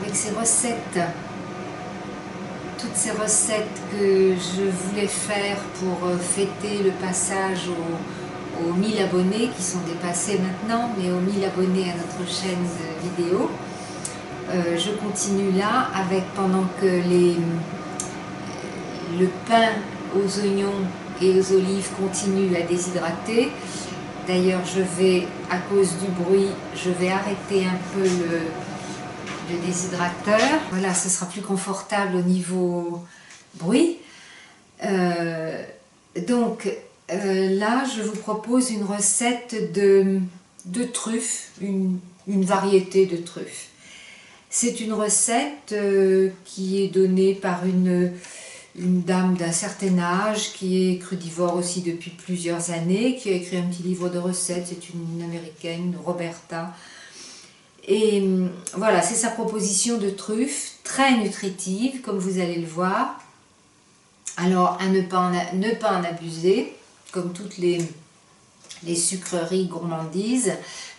avec ces recettes, toutes ces recettes que je voulais faire pour fêter le passage aux 1000 abonnés qui sont dépassés maintenant, mais aux 1000 abonnés à notre chaîne de vidéo. Je continue là avec, pendant que le pain aux oignons et aux olives continue à déshydrater. D'ailleurs, à cause du bruit, je vais arrêter un peu le déshydrateur. Voilà, ce sera plus confortable au niveau bruit. Là, je vous propose une recette de truffes, une variété de truffes. C'est une recette qui est donnée par une dame d'un certain âge, qui est crudivore aussi depuis plusieurs années, qui a écrit un petit livre de recettes. C'est une américaine, Roberta. Et voilà, c'est sa proposition de truffes, très nutritive, comme vous allez le voir. Alors, à ne pas en abuser, comme toutes les sucreries gourmandises.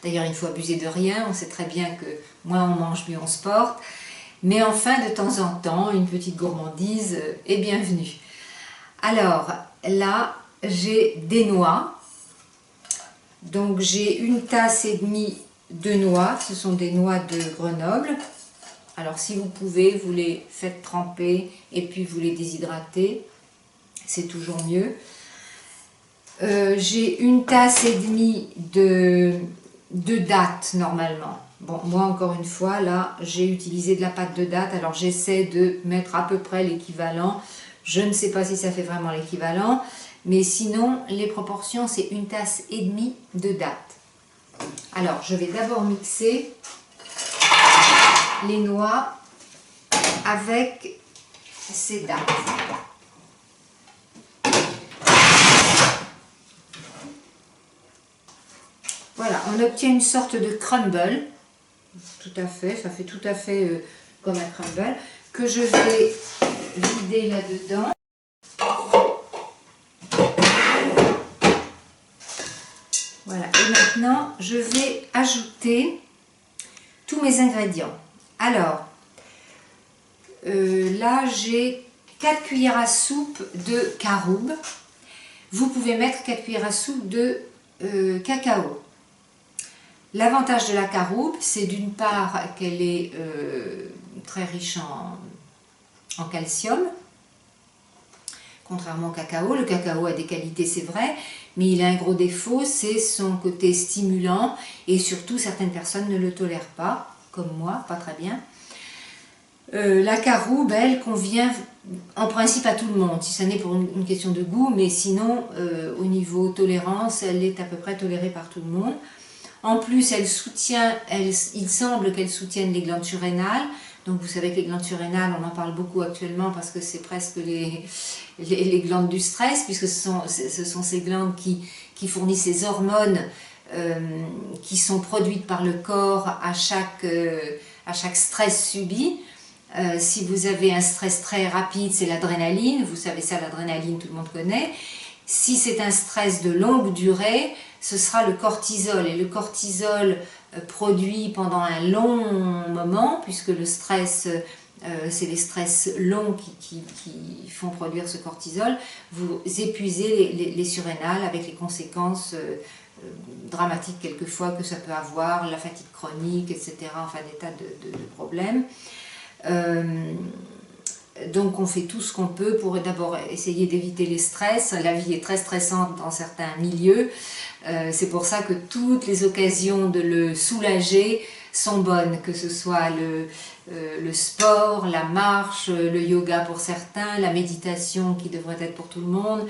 D'ailleurs, il ne faut abuser de rien. On sait très bien que moins on mange, mieux on se porte. Mais enfin, de temps en temps, une petite gourmandise est bienvenue. Alors, là, j'ai des noix. Donc, j'ai 1,5 tasse de noix. Ce sont des noix de Grenoble. Alors, si vous pouvez, vous les faites tremper et puis vous les déshydratez. C'est toujours mieux. J'ai 1,5 tasse de dattes normalement. Bon, moi encore une fois, là, j'ai utilisé de la pâte de dattes. Alors, j'essaie de mettre à peu près l'équivalent. Je ne sais pas si ça fait vraiment l'équivalent. Mais sinon, les proportions, c'est 1,5 tasse de dattes. Alors, je vais d'abord mixer les noix avec ces dattes. Voilà, on obtient une sorte de crumble. Tout à fait, ça fait tout à fait comme un crumble. Que je vais vider là-dedans. Voilà, et maintenant, je vais ajouter tous mes ingrédients. Alors, là, j'ai 4 cuillères à soupe de caroube. Vous pouvez mettre 4 cuillères à soupe de cacao. L'avantage de la caroube, c'est d'une part qu'elle est très riche en calcium, contrairement au cacao. Le cacao a des qualités, c'est vrai, mais il a un gros défaut, c'est son côté stimulant, et surtout certaines personnes ne le tolèrent pas, comme moi, pas très bien. La caroube, elle, convient en principe à tout le monde, si ce n'est pour une question de goût, mais sinon, au niveau tolérance, elle est à peu près tolérée par tout le monde. En plus, il semble qu'elle soutienne les glandes surrénales. Donc vous savez que les glandes surrénales, on en parle beaucoup actuellement parce que c'est presque les glandes du stress, puisque ce sont ces glandes qui fournissent ces hormones qui sont produites par le corps à chaque stress subi. Si vous avez un stress très rapide, c'est l'adrénaline. Vous savez ça, l'adrénaline, tout le monde connaît. Si c'est un stress de longue durée, ce sera le cortisol. Et le cortisol produit pendant un long moment, puisque le stress, c'est les stress longs qui font produire ce cortisol, vous épuisez les surrénales avec les conséquences dramatiques quelquefois que ça peut avoir, la fatigue chronique, etc. Enfin des tas de problèmes. Donc on fait tout ce qu'on peut pour d'abord essayer d'éviter les stress. La vie est très stressante dans certains milieux. C'est pour ça que toutes les occasions de le soulager sont bonnes, que ce soit le sport, la marche, le yoga pour certains, la méditation qui devrait être pour tout le monde.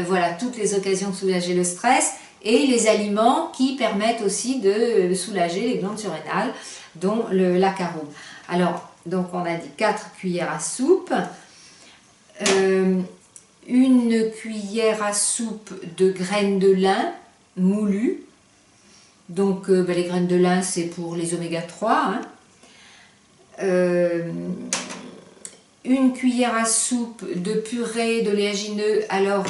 Voilà, toutes les occasions de soulager le stress et les aliments qui permettent aussi de soulager les glandes surrénales, dont la caroube. Alors, donc on a dit 4 cuillères à soupe, 1 cuillère à soupe de graines de lin moulues. Donc les graines de lin, c'est pour les oméga 3. 1 cuillère à soupe de purée d'oléagineux. Alors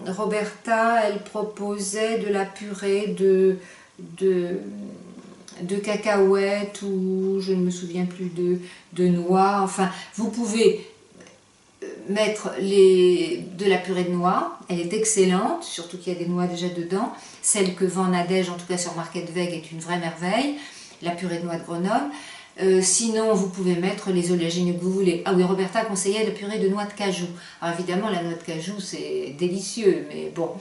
Roberta, elle proposait de la purée de cacahuètes ou je ne me souviens plus de noix. Enfin, vous pouvez mettre de la purée de noix, elle est excellente, surtout qu'il y a des noix déjà dedans. Celle que vend Nadège, en tout cas sur Market Veg, est une vraie merveille, la purée de noix de Grenoble. Sinon, vous pouvez mettre les oléagineux que vous voulez. Ah oui, Roberta conseillait la purée de noix de cajou. Alors évidemment, la noix de cajou, c'est délicieux, mais bon,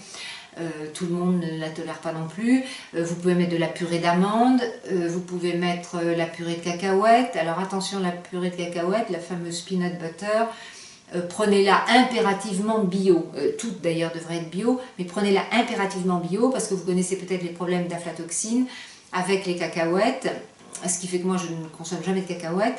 tout le monde ne la tolère pas non plus. Vous pouvez mettre de la purée d'amande, vous pouvez mettre la purée de cacahuètes. Alors attention, la purée de cacahuètes, la fameuse peanut butter, prenez-la impérativement bio. Toutes d'ailleurs devraient être bio, mais prenez-la impérativement bio parce que vous connaissez peut-être les problèmes d'aflatoxine avec les cacahuètes. Ce qui fait que moi je ne consomme jamais de cacahuètes,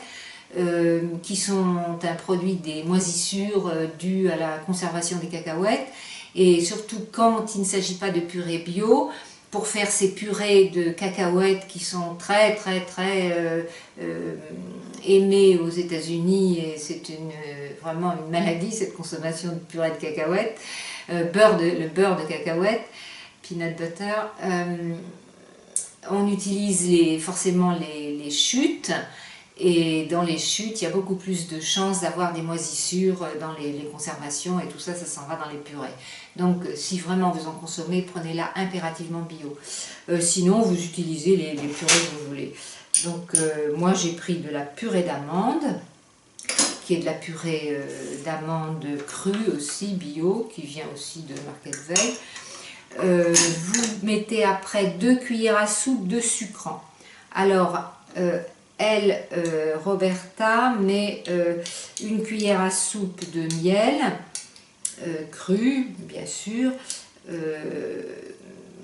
qui sont un produit des moisissures dues à la conservation des cacahuètes. Et surtout quand il ne s'agit pas de purée bio, pour faire ces purées de cacahuètes qui sont très aimées aux États-Unis, et c'est vraiment une maladie cette consommation de purée de cacahuètes, le beurre de cacahuètes, peanut butter. On utilise forcément les chutes, et dans les chutes, il y a beaucoup plus de chances d'avoir des moisissures dans les conservations, et tout ça, ça s'en va dans les purées. Donc, si vraiment vous en consommez, prenez-la impérativement bio. Sinon, vous utilisez les purées que vous voulez. Donc, moi, j'ai pris de la purée d'amande, qui est de la purée d'amande crue aussi, bio, qui vient aussi de Market Veg. Vous mettez après 2 cuillères à soupe de sucrant. Alors, Roberta met 1 cuillère à soupe de miel, cru, bien sûr.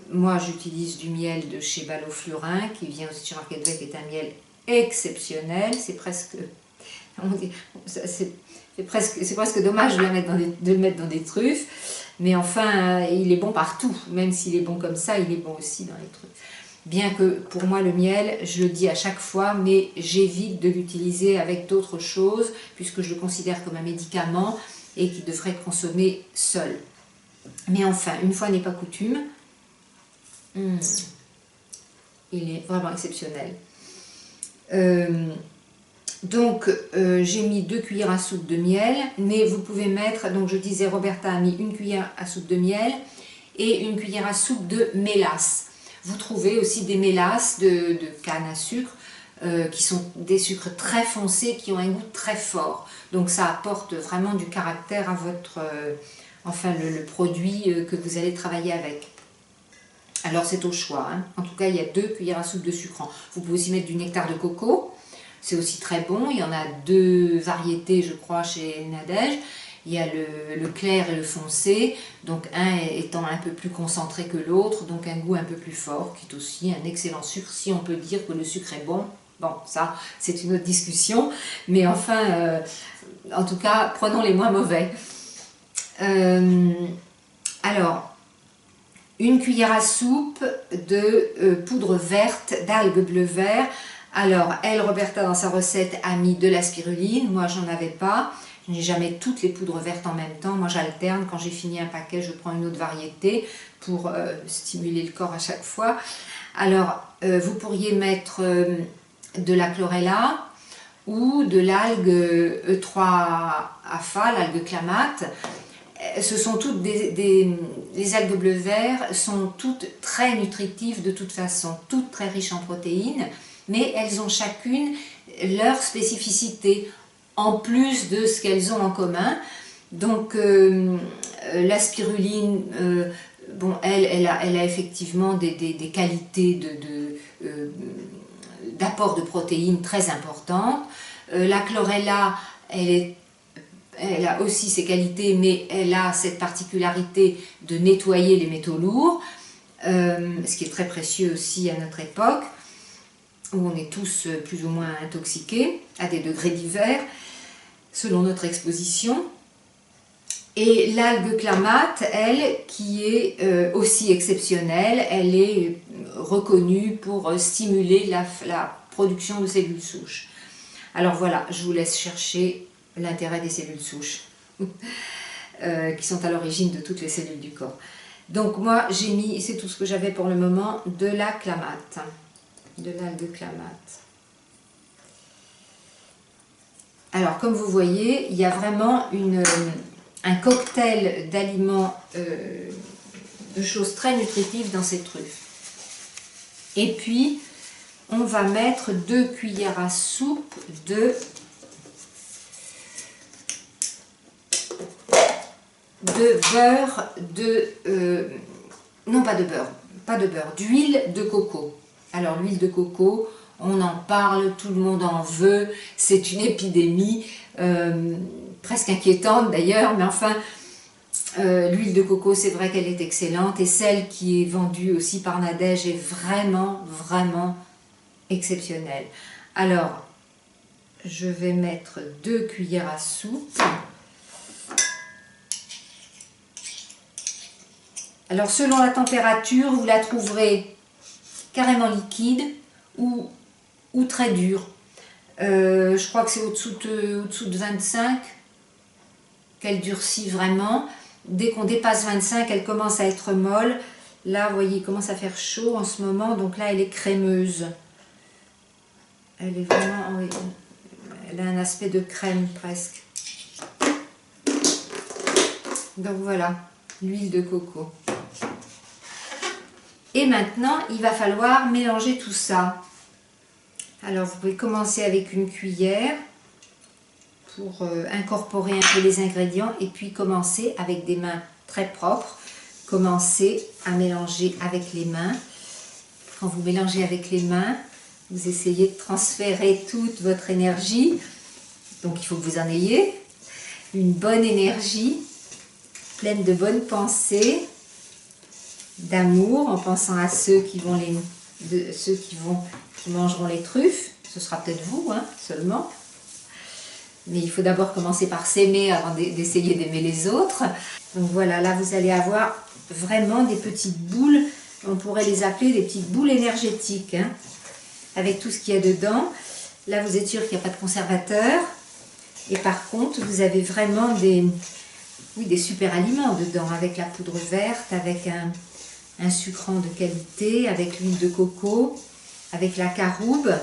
Moi, j'utilise du miel de chez Ballot-Flurin, qui vient aussi sur Market Veg, qui est un miel exceptionnel. C'est presque... C'est presque dommage de le mettre dans des truffes. Mais enfin, il est bon partout. Même s'il est bon comme ça, il est bon aussi dans les trucs. Bien que pour moi, le miel, je le dis à chaque fois, mais j'évite de l'utiliser avec d'autres choses, puisque je le considère comme un médicament et qui devrait être consommé seul. Mais enfin, une fois n'est pas coutume, il est vraiment exceptionnel. Donc, j'ai mis 2 cuillères à soupe de miel, mais vous pouvez mettre, donc je disais, Roberta a mis 1 cuillère à soupe de miel et 1 cuillère à soupe de mélasse. Vous trouvez aussi des mélasses de canne à sucre, qui sont des sucres très foncés, qui ont un goût très fort. Donc, ça apporte vraiment du caractère à votre, enfin, le produit que vous allez travailler avec. Alors, c'est au choix, hein. En tout cas, il y a 2 cuillères à soupe de sucrant. Vous pouvez aussi mettre du nectar de coco. C'est aussi très bon. Il y en a 2 variétés, je crois, chez Nadège. Il y a le clair et le foncé, donc un étant un peu plus concentré que l'autre, donc un goût un peu plus fort, qui est aussi un excellent sucre, si on peut dire que le sucre est bon. Bon, ça, c'est une autre discussion, mais enfin, en tout cas, prenons les moins mauvais. Alors, 1 cuillère à soupe de poudre verte, d'algues bleu-vert. Alors, Roberta, dans sa recette, a mis de la spiruline. Moi, j'en avais pas. Je n'ai jamais toutes les poudres vertes en même temps. Moi, j'alterne. Quand j'ai fini un paquet, je prends une autre variété pour stimuler le corps à chaque fois. Alors, vous pourriez mettre de la chlorella ou de l'algue E3-AFA, l'algue clamate. Ce sont toutes les algues bleu-vert sont toutes très nutritives de toute façon, toutes très riches en protéines, mais elles ont chacune leur spécificité, en plus de ce qu'elles ont en commun. Donc la spiruline, bon, elle a effectivement des qualités d'apport de protéines très importantes. La chlorella, elle a aussi ses qualités, mais elle a cette particularité de nettoyer les métaux lourds, ce qui est très précieux aussi à notre époque, où on est tous plus ou moins intoxiqués, à des degrés divers, selon notre exposition. Et l'algue clamate, elle, qui est aussi exceptionnelle, elle est reconnue pour stimuler la production de cellules souches. Alors voilà, je vous laisse chercher l'intérêt des cellules souches, qui sont à l'origine de toutes les cellules du corps. Donc moi, j'ai mis, c'est tout ce que j'avais pour le moment, de la clamate. de l'algue clamate. Alors, comme vous voyez, il y a vraiment un cocktail d'aliments, de choses très nutritives dans ces truffes. Et puis, on va mettre 2 cuillères à soupe de beurre, non pas de beurre, d'huile de coco. Alors l'huile de coco, on en parle, tout le monde en veut, c'est une épidémie, presque inquiétante d'ailleurs, mais enfin, l'huile de coco, c'est vrai qu'elle est excellente, et celle qui est vendue aussi par Nadège est vraiment, vraiment exceptionnelle. Alors, je vais mettre 2 cuillères à soupe. Alors, selon la température, vous la trouverez carrément liquide ou très dure. Je crois que c'est au-dessous de 25 qu'elle durcit vraiment. Dès qu'on dépasse 25, elle commence à être molle. Là, vous voyez, il commence à faire chaud en ce moment. Donc là, elle est crémeuse. Elle est vraiment... Oui, elle a un aspect de crème presque. Donc voilà, l'huile de coco. Et maintenant, il va falloir mélanger tout ça. Alors, vous pouvez commencer avec une cuillère pour incorporer un peu les ingrédients et puis commencer avec des mains très propres. Commencez à mélanger avec les mains. Quand vous mélangez avec les mains, vous essayez de transférer toute votre énergie. Donc, il faut que vous en ayez une bonne énergie, pleine de bonnes pensées, d'amour, en pensant à ceux qui mangeront les truffes. Ce sera peut-être vous, hein, seulement. Mais il faut d'abord commencer par s'aimer avant d'essayer d'aimer les autres. Donc voilà, là vous allez avoir vraiment des petites boules, on pourrait les appeler des petites boules énergétiques, hein, avec tout ce qu'il y a dedans. Là vous êtes sûr qu'il n'y a pas de conservateur. Et par contre, vous avez vraiment des super aliments dedans, avec la poudre verte, avec un sucrant de qualité, avec l'huile de coco, avec la caroube,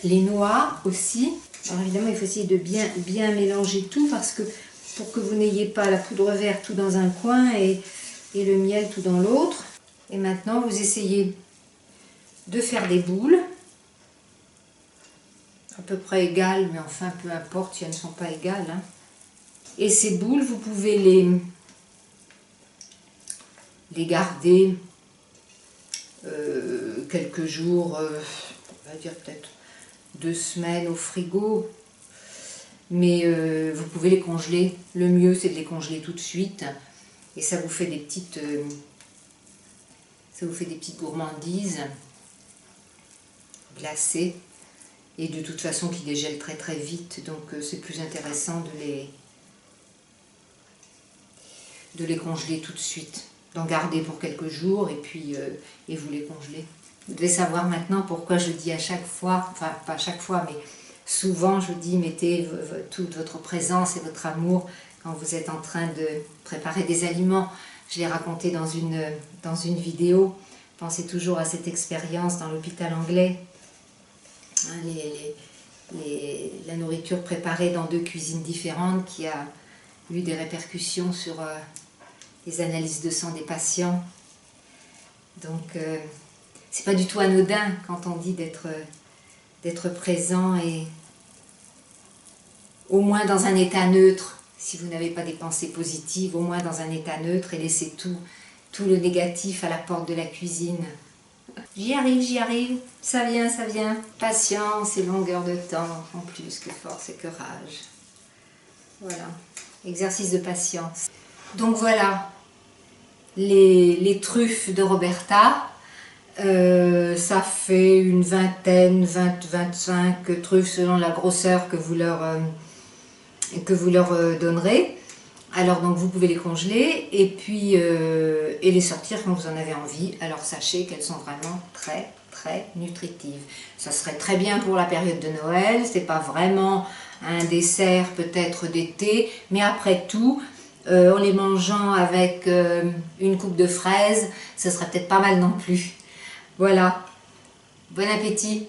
les noix aussi. Alors évidemment, il faut essayer de bien mélanger tout parce que pour que vous n'ayez pas la poudre verte tout dans un coin et le miel tout dans l'autre. Et maintenant, vous essayez de faire des boules à peu près égales, mais enfin peu importe si elles ne sont pas égales, hein. Et ces boules, vous pouvez les garder quelques jours, on va dire peut-être 2 semaines au frigo, mais vous pouvez les congeler. Le mieux c'est de les congeler tout de suite et ça vous fait des petites gourmandises glacées et de toute façon qui dégèlent très très vite, donc c'est plus intéressant de les congeler tout de suite, d'en garder pour quelques jours et puis et vous les congelez. Vous devez savoir maintenant pourquoi je dis à chaque fois, enfin pas à chaque fois, mais souvent je dis mettez toute votre présence et votre amour quand vous êtes en train de préparer des aliments. Je l'ai raconté dans une vidéo. Pensez toujours à cette expérience dans l'hôpital anglais. Hein, la nourriture préparée dans 2 cuisines différentes qui a eu des répercussions sur les analyses de sang des patients. Donc c'est pas du tout anodin quand on dit d'être présent et au moins dans un état neutre, si vous n'avez pas des pensées positives, au moins dans un état neutre et laisser tout le négatif à la porte de la cuisine. J'y arrive, ça vient. Patience et longueur de temps en plus que force et que rage. Voilà, exercice de patience. Donc voilà, les truffes de Roberta. Ça fait une vingtaine, 20-25 truffes selon la grosseur que vous leur donnerez. Alors donc vous pouvez les congeler et puis et les sortir quand vous en avez envie. Alors sachez qu'elles sont vraiment très très nutritives. Ça serait très bien pour la période de Noël. C'est pas vraiment un dessert peut-être d'été, mais après tout, en les mangeant avec une coupe de fraises, ce serait peut-être pas mal non plus. Voilà, Bon appétit!